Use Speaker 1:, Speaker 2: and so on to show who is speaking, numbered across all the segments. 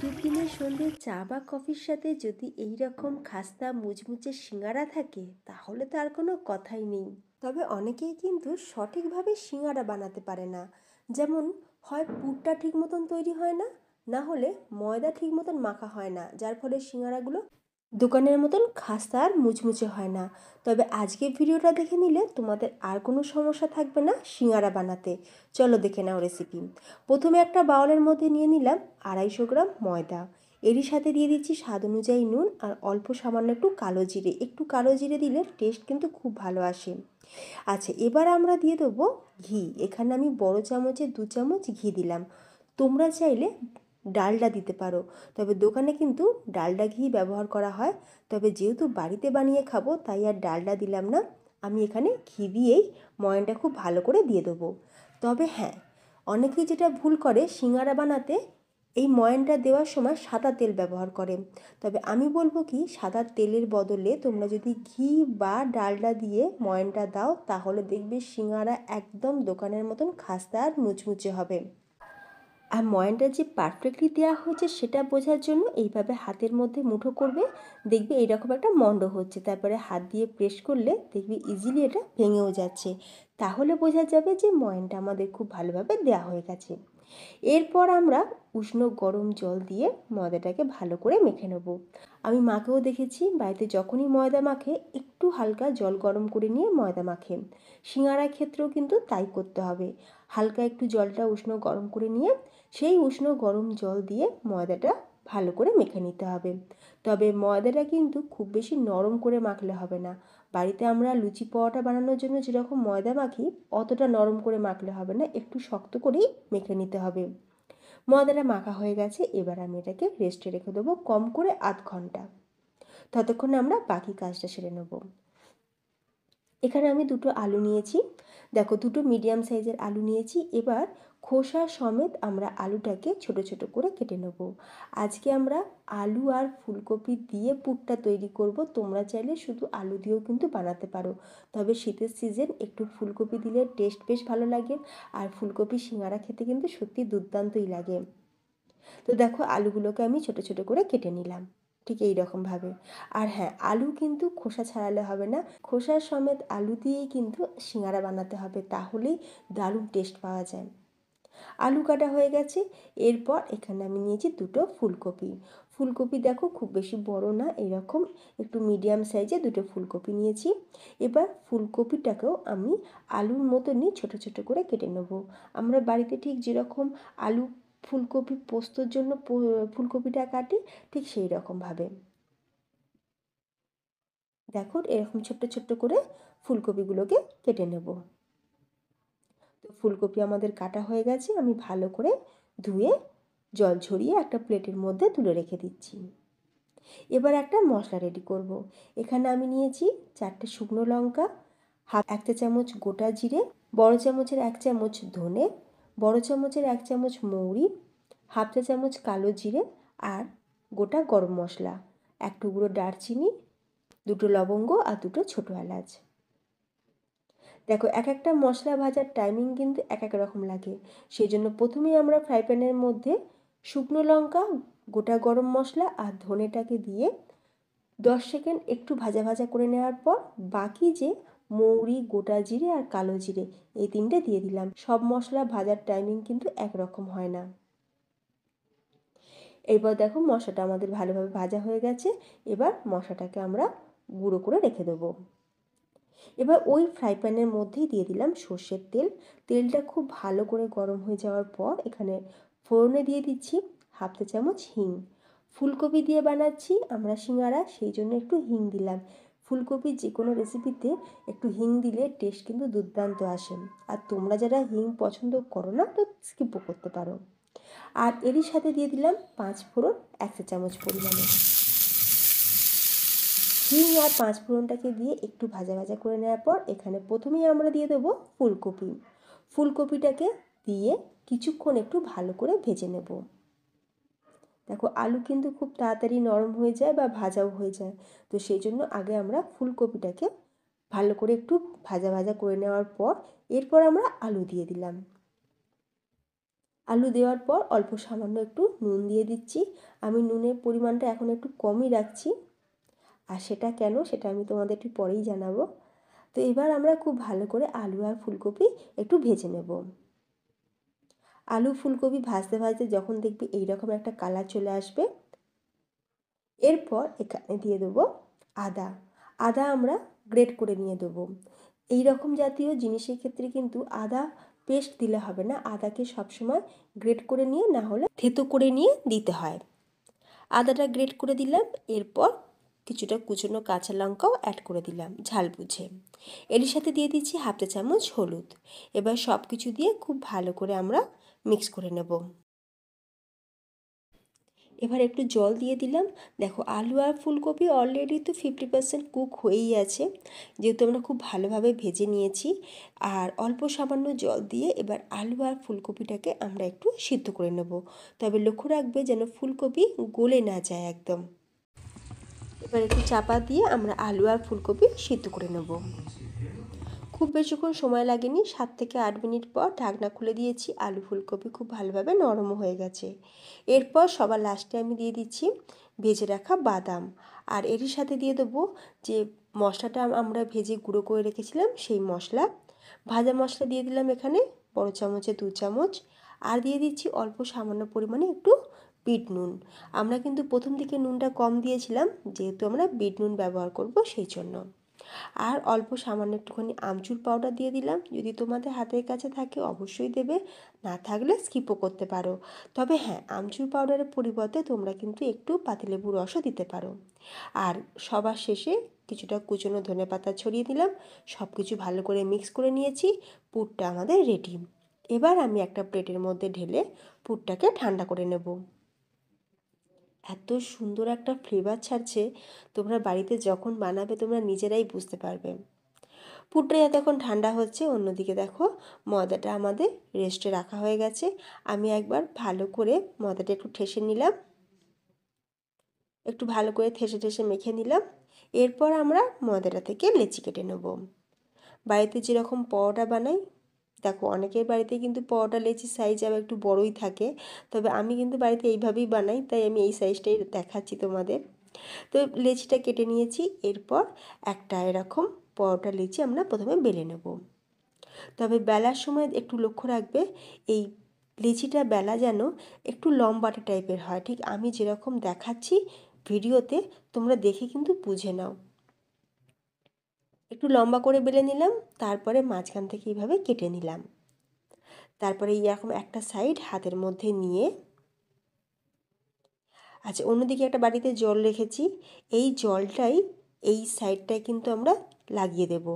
Speaker 1: টিফিনের সন্ধ্যে চা বা কফির সাথে যদি এই রকম খাস্তা মুচমুচে সিঙ্গারা থাকে তাহলে তো আর কোনো কথাই নেই। তবে অনেকেই কিন্তু সঠিকভাবে সিঙ্গারা বানাতে পারে না। যেমন হয় পুরটা ঠিক মতন তৈরি হয় না, না হলে ময়দা ঠিক মতন মাখা হয় না, যার ফলে সিঙ্গারাগুলো দোকানের মতন খাস্তা আর মুচমুচে হয় না। তবে আজকের ভিডিওটা দেখে নিলে তোমাদের আর কোনো সমস্যা থাকবে না সিঙ্গারা বানাতে। চলো দেখে নাও রেসিপি। প্রথমে একটা বাউলের মধ্যে নিয়ে নিলাম 250 গ্রাম ময়দা। এরই সাথে দিয়ে দিচ্ছি স্বাদ অনুযায়ী নুন আর অল্প সামান্য একটু কালো জিরে। একটু কালো জিরে দিলে টেস্ট কিন্তু খুব ভালো আসে। আচ্ছা, এবার আমরা দিয়ে দেবো ঘি। এখানে আমি বড় চামচে 2 চামচ ঘি দিলাম। তোমরা চাইলে ডালডা দিতে পারো, তবে দোকানে কিন্তু ডালডা ঘি ব্যবহার করা হয়। তবে যেহেতু বাড়িতে বানিয়ে খাবো তাই আর ডালডা দিলাম না, আমি এখানে ঘি দিয়েই ময়ানটা খুব ভালো করে দিয়ে দেবো। তবে হ্যাঁ, অনেকেই যেটা ভুল করে সিঙ্গারা বানাতে এই ময়ানটা দেওয়ার সময় সাদা তেল ব্যবহার করে। তবে আমি বলবো কি, সাদা তেলের বদলে তোমরা যদি ঘি বা ডালডা দিয়ে ময়ানটা দাও তাহলে দেখবে সিঙ্গারা একদম দোকানের মতন খাস্তা আর মুচমুচে হবে। আর ময়ানটা যে পারফেক্টলি দেওয়া হয়েছে সেটা বোঝার জন্য এইভাবে হাতের মধ্যে মুঠো করবে, দেখবে এইরকম একটা মণ্ড হচ্ছে, তারপরে হাত দিয়ে প্রেস করলে দেখবে ইজিলি এটা ভেঙেও যাচ্ছে। তাহলে বোঝা যাবে যে ময়ানটা আমাদের খুব ভালোভাবে দেওয়া হয়ে গেছে। এরপর আমরা উষ্ণ গরম জল দিয়ে ময়দাটাকে ভালো করে মেখে নেব। আমি মাকেও দেখেছি বাড়িতে যখনই ময়দা মাখে একটু হালকা জল গরম করে নিয়ে ময়দা মাখে। সিঙ্গারার ক্ষেত্রেও কিন্তু তাই করতে হবে। হালকা একটু জলটা উষ্ণ গরম করে নিয়ে সেই উষ্ণ গরম জল দিয়ে ময়দাটা ভালো করে মেখে নিতে হবে। তবে ময়দাটা কিন্তু খুব বেশি নরম করে মাখলে হবে না। বাড়িতে আমরা লুচি পরোটা বানানোর জন্য যেরকম ময়দা মাখি অতটা নরম করে মাখলে হবে না, একটু শক্ত করেই মেখে নিতে হবে। ময়দাটা মাখা হয়ে গেছে, এবার আমি এটাকে রেস্টে রেখে দেবো কম করে আধ ঘন্টা। ততক্ষণে আমরা বাকি কাজটা সেরে নেব। এখানে আমি 2টো আলু নিয়েছি। দেখো, 2টো মিডিয়াম সাইজের আলু নিয়েছি। এবার খোসা সমেত আমরা আলুটাকে ছোট ছোট করে কেটে নেব। আজকে আমরা আলু আর ফুলকপি দিয়ে পুরটা তৈরি করব। তোমরা চাইলে শুধু আলু দিয়েও কিন্তু বানাতে পারো। তবে শীতের সিজন একটু ফুলকপি দিলে টেস্ট বেশ ভালো লাগে, আর ফুলকপি সিঙ্গারা খেতে কিন্তু সত্যি দুর্দান্তই লাগে। তো দেখো, আলুগুলোকে আমি ছোট ছোট করে কেটে নিলাম ঠিক এই রকমভাবে। আর হ্যাঁ, আলু কিন্তু খোসা ছাড়ালে হবে না, খোসা সমেত আলু দিয়েই কিন্তু সিঙ্গারা বানাতে হবে, তাহলেই দারুণ টেস্ট পাওয়া যায়। আলু কাটা হয়ে গেছে। এরপর এখানে আমি নিয়েছি 2টো ফুলকপি। ফুলকপি দেখো খুব বেশি বড় না, এরকম একটু মিডিয়াম সাইজে 2টো ফুলকপি নিয়েছি। এবার ফুলকপিটাকেও আমি আলুর মতনই ছোট ছোট করে কেটে নেব। আমরা বাড়িতে ঠিক যেরকম আলু ফুলকপি পোস্তর জন্য ফুলকপিটা কাটি ঠিক সেই রকমভাবে দেখো এরকম ছোট্ট ছোট্ট করে ফুলকপিগুলোকে কেটে নেব। তো ফুলকপি আমাদের কাটা হয়ে গেছে, আমি ভালো করে ধুয়ে জল ঝরিয়ে একটা প্লেটের মধ্যে তুলে রেখে দিচ্ছি। এবার একটা মশলা রেডি করব। এখানে আমি নিয়েছি 4টে শুকনো লঙ্কা, এক চা চামচ গোটা জিরে, বড় চামচের 1 চামচ ধনে, বড় চামচের 1 চামচ মৌরি, হাফ চা চামচ কালো জিরে আর গোটা গরম মশলা, 1 টুকরো দারচিনি, 2টো লবঙ্গ আর 2টো ছোটো এলাচ। দেখো, এক একটা মশলা ভাজার টাইমিং কিন্তু এক এক রকম লাগে, সেই জন্য প্রথমেই আমরা ফ্রাই প্যানের মধ্যে শুকনো লঙ্কা, গোটা গরম মশলা আর ধনেটাকে দিয়ে 10 সেকেন্ড একটু ভাজা ভাজা করে নেওয়ার পর বাকি যে মৌরি, গোটা জিরে আর কালো জিরে এই 3টে দিয়ে দিলাম। সব মশলা ভাজার টাইমিং কিন্তু একরকম হয় না। এরপর দেখো মশলাটা আমাদের ভালোভাবে ভাজা হয়ে গেছে। এবার মশলাটাকে আমরা গুঁড়ো করে রেখে দেবো। এবার ওই ফ্রাই প্যানের মধ্যেই দিয়ে দিলাম সর্ষের তেল। তেলটা খুব ভালো করে গরম হয়ে যাওয়ার পর এখানে ফোড়নে দিয়ে দিচ্ছি হাফ চা চামচ হিং। ফুলকপি দিয়ে বানাচ্ছি আমরা সিঙ্গারা, সেই জন্য একটু হিং দিলাম। ফুলকপির যে কোনো রেসিপিতে একটু হিং দিলে টেস্ট কিন্তু দুর্দান্ত আসে। আর তোমরা যারা হিং পছন্দ করো না তো স্কিপও করতে পারো। আর এরই সাথে দিয়ে দিলাম 5 ফোড়ন 1 চা চামচ পরিমাণে। হিং আর 5 ফোড়নটাকে দিয়ে একটু ভাজা ভাজা করে নেওয়ার পর এখানে প্রথমেই আমরা দিয়ে দেবো ফুলকপি। ফুলকপিটাকে দিয়ে কিছুক্ষণ একটু ভালো করে ভেজে নেব। দেখো, আলু কিন্তু খুব তাড়াতাড়ি নরম হয়ে যায় বা ভাজাও হয়ে যায়, তো সেই জন্য আগে আমরা ফুলকপিটাকে ভালো করে একটু ভাজা ভাজা করে নেওয়ার পর এরপর আমরা আলু দিয়ে দিলাম। আলু দেওয়ার পর অল্প সামান্য একটু নুন দিয়ে দিচ্ছি। আমি নুনের পরিমাণটা এখন একটু কমই রাখছি, আর সেটা কেন সেটা আমি তোমাদের একটু পরেই জানাবো। তো এবার আমরা খুব ভালো করে আলু আর ফুলকপি একটু ভেজে নেব। আলু ফুলকপি ভাজতে ভাজতে যখন দেখবি এইরকম একটা কালার চলে আসবে, এরপর এখানে দিয়ে দেবো আদা। আদা আমরা গ্রেট করে নিয়ে দেবো। এই রকম জাতীয় জিনিসের ক্ষেত্রে কিন্তু আদা পেস্ট দিলে হবে না, আদাকে সবসময় গ্রেট করে নিয়ে, না হলে থেতো করে নিয়ে দিতে হয়। আদাটা গ্রেট করে দিলাম, এরপর কিছুটা কুচনো কাঁচা লঙ্কাও অ্যাড করে দিলাম ঝাল বুঝে। এর সাথে দিয়ে দিচ্ছি হাফ চা চামচ হলুদ। এবার সব কিছু দিয়ে খুব ভালো করে আমরা মিক্স করে নেব। এবার একটু জল দিয়ে দিলাম। দেখো আলু আর ফুলকপি অলরেডি তো 50% কুক হয়েই আছে, যেহেতু আমরা খুব ভালোভাবে ভেজে নিয়েছি। আর অল্প সামান্য জল দিয়ে এবার আলু আর ফুলকপিটাকে আমরা একটু সিদ্ধ করে নেব। তবে লক্ষ্য রাখবে যেন ফুলকপি গলে না যায় একদম। এবার একটু চাপা দিয়ে আমরা আলু আর ফুলকপি সিদ্ধ করে নেব। খুব বেশিক্ষণ সময় লাগেনি, 7 থেকে 8 মিনিট পর ঢাকনা খুলে দিয়েছি। আলু ফুলকপি খুব ভালোভাবে নরমও হয়ে গেছে। এরপর সবার লাস্টে আমি দিয়ে দিচ্ছি ভেজে রাখা বাদাম, আর এরই সাথে দিয়ে দেবো যে মশলাটা আমরা ভেজে গুঁড়ো করে রেখেছিলাম সেই মশলা। ভাজা মশলা দিয়ে দিলাম এখানে বড় চামচে 2 চামচ, আর দিয়ে দিচ্ছি অল্প সামান্য পরিমাণে একটু বিট নুন। আমরা কিন্তু প্রথম দিকে নুনটা কম দিয়েছিলাম, যেহেতু আমরা বিট নুন ব্যবহার করব সেই জন্য। আর অল্প সামান্য একটুখানি আমচুর পাউডার দিয়ে দিলাম। যদি তোমাদের হাতের কাছে থাকে অবশ্যই দেবে, না থাকলে স্কিপও করতে পারো। তবে হ্যাঁ, আমচুর পাউডারের পরিবর্তে তোমরা কিন্তু একটু পাতিলেবুর রসও দিতে পারো। আর সবার শেষে কিছুটা কুচনো ধনেপাতা ছড়িয়ে দিলাম। সব কিছু ভালো করে মিক্স করে নিয়েছি। পুরটা আমাদের রেডি। এবার আমি একটা প্লেটের মধ্যে ঢেলে পুরটাকে ঠান্ডা করে নেব। এত সুন্দর একটা ফ্লেভার ছাড়ছে, তোমরা বাড়িতে যখন বানাবে তোমরা নিজেরাই বুঝতে পারবে। পুরটা যতক্ষণ ঠান্ডা হচ্ছে, অন্যদিকে দেখো ময়দাটা আমাদের রেস্টে রাখা হয়ে গেছে। আমি একবার ভালো করে ময়দাটা একটু ঠেসে নিলাম, একটু ভালো করে ঠেসে ঠেসে মেখে নিলাম। এরপর আমরা ময়দাটা থেকে লেচি কেটে নেব। বাড়িতে যেরকম পরোটা বানাই, দেখো অনেকের বাড়িতে কিন্তু পরোটা লেচির সাইজ আবার একটু বড়ই থাকে, তবে আমি কিন্তু বাড়িতে এইভাবেই বানাই, তাই আমি এই সাইজটাই দেখাচ্ছি তোমাদের। তো লেচিটা কেটে নিয়েছি। এরপর একটা এরকম পরোটা লেচি আমরা প্রথমে বেলে নেব। তবে বেলার সময় একটু লক্ষ্য রাখবে এই লেচিটা বেলা যেন একটু লম্বাটে টাইপের হয়, ঠিক আমি যেরকম দেখাচ্ছি ভিডিওতে তোমরা দেখে কিন্তু বুঝে নাও। একটু লম্বা করে বেলে নিলাম, তারপরে মাঝখান থেকে এইভাবে কেটে নিলাম। তারপরে এরকম একটা সাইড হাতের মধ্যে নিয়ে, আচ্ছা অন্যদিকে একটা বাটিতে জল রেখেছি, এই জলটাই এই সাইডটায় কিন্তু আমরা লাগিয়ে দেব।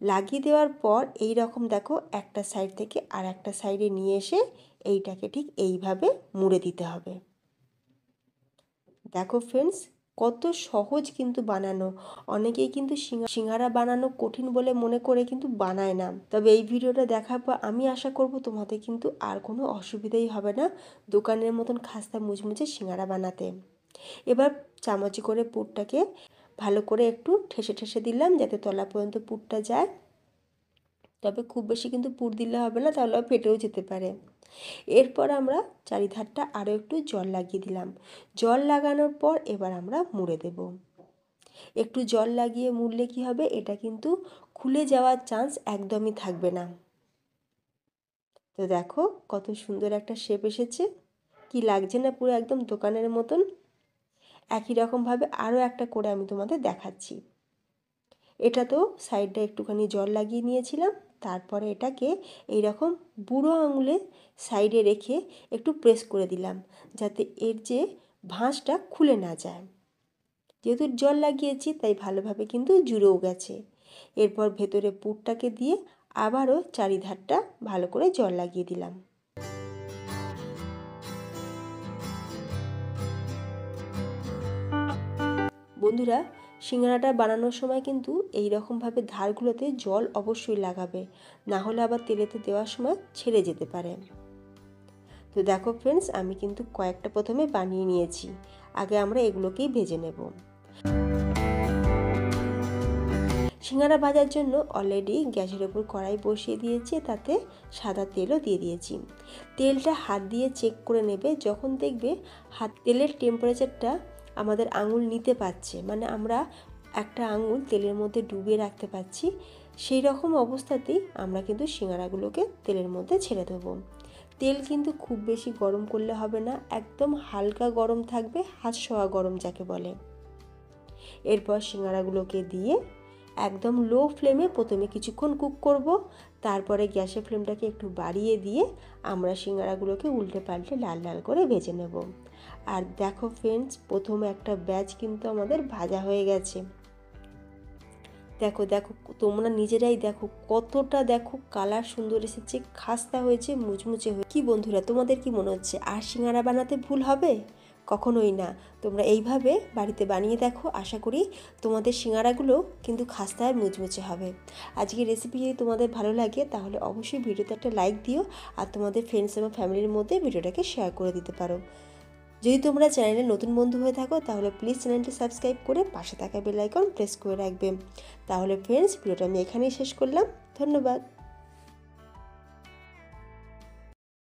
Speaker 1: লাগিয়ে দেওয়ার পর এই রকম দেখো একটা সাইড থেকে আর একটা সাইডে নিয়ে এসে এইটাকে ঠিক এইভাবে মুড়ে দিতে হবে। দেখো ফ্রেন্ডস, কত সহজ কিন্তু বানানো। অনেকেই কিন্তু সিঙ্গারা বানানো কঠিন বলে মনে করে কিন্তু বানায় না। তবে এই ভিডিওটা দেখার পর আমি আশা করব তোমাদের কিন্তু আর কোনো অসুবিধাই হবে না দোকানের মতন খাস্তা মুচমুচে সিঙ্গারা বানাতে। এবার চামচে করে পুরটাকে ভালো করে একটু ঠেসে ঠেসে দিলাম যাতে তলা পর্যন্ত পুরটা যায়। তবে খুব বেশি কিন্তু পুর দিলে হবে না, তাহলে ফেটেও যেতে পারে। এরপর আমরা চারিধারটা আরও একটু জল লাগিয়ে দিলাম। জল লাগানোর পর এবার আমরা মুড়ে দেব। একটু জল লাগিয়ে মুড়লে কি হবে, এটা কিন্তু খুলে যাওয়ার চান্স একদমই থাকবে না। তো দেখো কত সুন্দর একটা শেপ এসেছে, কি লাগছে না পুরো একদম দোকানের মতন। একই রকমভাবে আরও একটা করে আমি তোমাদের দেখাচ্ছি। এটা তো সাইডটা একটুখানি জল লাগিয়ে নিয়েছিলাম, তারপরে এটাকে এইরকম বুড়ো আঙুলে সাইডে রেখে একটু প্রেস করে দিলাম যাতে এর যে ভাঁজটা খুলে না যায়। যেহেতু জল লাগিয়েছি তাই ভালোভাবে কিন্তু জুড়েও গেছে। এরপর ভেতরে পুরটাকে দিয়ে আবারও চারিধারটা ভালো করে জল লাগিয়ে দিলাম। বন্ধুরা, সিঙ্গারাটা বানানোর সময় কিন্তু এই রকমভাবে ধারগুলোতে জল অবশ্যই লাগাবে, না হলে আবার তেলেতে দেওয়ার সময় ছেড়ে যেতে পারে। তো দেখো ফ্রেন্ডস, আমি কিন্তু কয়েকটা প্রথমে বানিয়ে নিয়েছি, আগে আমরা এগুলোকেই ভেজে নেব। সিঙ্গারা ভাজার জন্য অলরেডি গ্যাসের ওপর কড়াই বসিয়ে দিয়েছি, তাতে সাদা তেলও দিয়ে দিয়েছি। তেলটা হাত দিয়ে চেক করে নেবে, যখন দেখবে তেলের টেম্পারেচারটা আমাদের আঙুল নিতে পারছে, মানে আমরা একটা আঙুল তেলের মধ্যে ডুবিয়ে রাখতে পারছি, সেই রকম অবস্থাতেই আমরা কিন্তু সিঙ্গারাগুলোকে তেলের মধ্যে ছেড়ে দেবো। তেল কিন্তু খুব বেশি গরম করলে হবে না, একদম হালকা গরম থাকবে, হাত ছোঁয়া গরম যাকে বলে। এরপর সিঙ্গারাগুলোকে দিয়ে একদম লো ফ্লেমে প্রথমে কিছুক্ষণ কুক করব, তারপরে গ্যাসের ফ্লেমটাকে একটু বাড়িয়ে দিয়ে আমরা সিঙ্গারাগুলোকে উল্টে পাল্টে লাল লাল করে ভেজে নেব। আর দেখো ফ্রেন্ডস, প্রথমে একটা ব্যাচ কিন্তু আমাদের ভাজা হয়ে গেছে। দেখো দেখো তোমরা নিজেরাই দেখো কতটা, দেখো কালার সুন্দর এসেছে, খাস্তা হয়েছে, মুচমুচে হয়ে। কি বন্ধুরা, তোমাদের কি মনে হচ্ছে আর সিঙ্গারা বানাতে ভুল হবে? কখনোই না। তোমরা এইভাবে বাড়িতে বানিয়ে দেখো, আশা করি তোমাদের সিঙ্গারাগুলো কিন্তু খাস্তা আর মুচমুচে হবে। আজকের রেসিপি যদি তোমাদের ভালো লাগে তাহলে অবশ্যই ভিডিওতে একটা লাইক দিও, আর তোমাদের ফ্রেন্ডস এবং ফ্যামিলির মধ্যে ভিডিওটাকে শেয়ার করে দিতে পারো। যদি তোমরা চ্যানেলে নতুন বন্ধু হয়ে থাকো তাহলে প্লিজ চ্যানেলটি সাবস্ক্রাইব করে পাশে থাকা বেল আইকন প্রেস করে রাখবে। তাহলে ফ্রেন্ডস, ভিডিওটা আমি এখানেই শেষ করলাম। ধন্যবাদ।